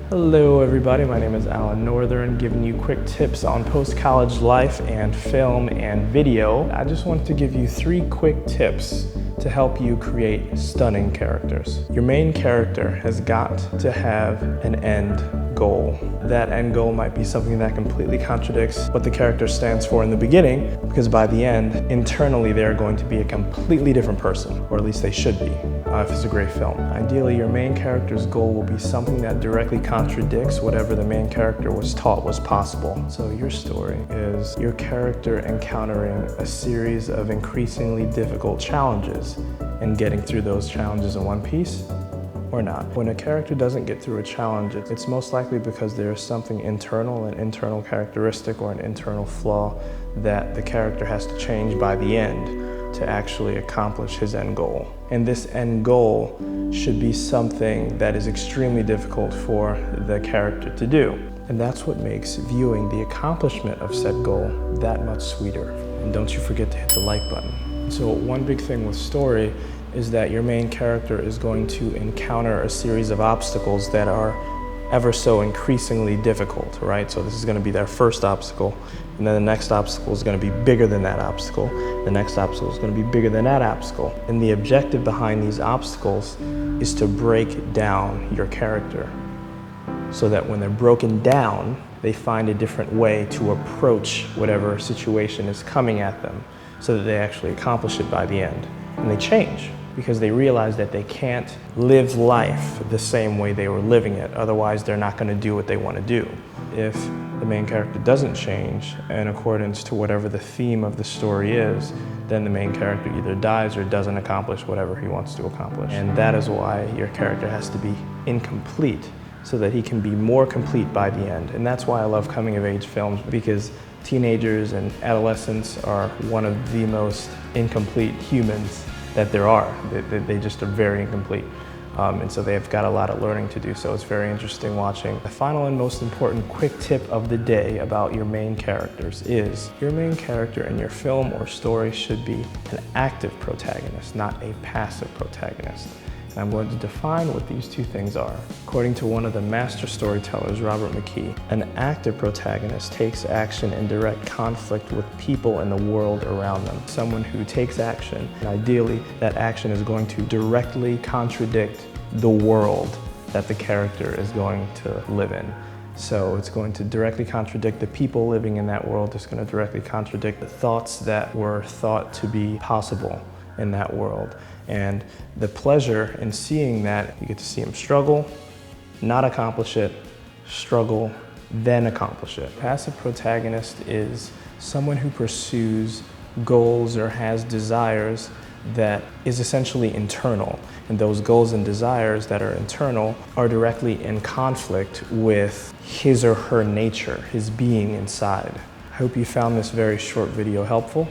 Hello everybody, my name is Alan Northern, giving you quick tips on post-college life and film and video. I just wanted to give you 3 quick tips to help you create stunning characters. Your main character has got to have an end goal. That end goal might be something that completely contradicts what the character stands for in the beginning, because by the end, internally they're going to be a completely different person, or at least they should be, if it's a great film. Ideally, your main character's goal will be something that directly contradicts whatever the main character was taught was possible. So your story is your character encountering a series of increasingly difficult challenges and getting through those challenges in one piece, or not. When a character doesn't get through a challenge, it's most likely because there is something internal, an internal characteristic or an internal flaw that the character has to change by the end to actually accomplish his end goal. And this end goal should be something that is extremely difficult for the character to do. And that's what makes viewing the accomplishment of said goal that much sweeter. And don't you forget to hit the like button. So one big thing with story is that your main character is going to encounter a series of obstacles that are ever so increasingly difficult, right? So this is going to be their first obstacle, and then the next obstacle is going to be bigger than that obstacle. The next obstacle is going to be bigger than that obstacle. And the objective behind these obstacles is to break down your character so that when they're broken down, they find a different way to approach whatever situation is coming at them so that they actually accomplish it by the end. And they change, because they realize that they can't live life the same way they were living it. Otherwise, they're not going to do what they want to do. If the main character doesn't change in accordance to whatever the theme of the story is, then the main character either dies or doesn't accomplish whatever he wants to accomplish. And that is why your character has to be incomplete, so that he can be more complete by the end. And that's why I love coming-of-age films, because teenagers and adolescents are one of the most incomplete humans that there are. They just are very incomplete. And so they've got a lot of learning to do, so it's very interesting watching. The final and most important quick tip of the day about your main characters is your main character in your film or story should be an active protagonist, not a passive protagonist. And I'm going to define what these 2 things are. According to one of the master storytellers, Robert McKee, an active protagonist takes action in direct conflict with people in the world around them. Someone who takes action, and ideally that action is going to directly contradict the world that the character is going to live in. So it's going to directly contradict the people living in that world. It's going to directly contradict the thoughts that were thought to be possible in that world. And the pleasure in seeing that, you get to see him struggle, not accomplish it, struggle, then accomplish it. Passive protagonist is someone who pursues goals or has desires that is essentially internal. And those goals and desires that are internal are directly in conflict with his or her nature, his being inside. I hope you found this very short video helpful.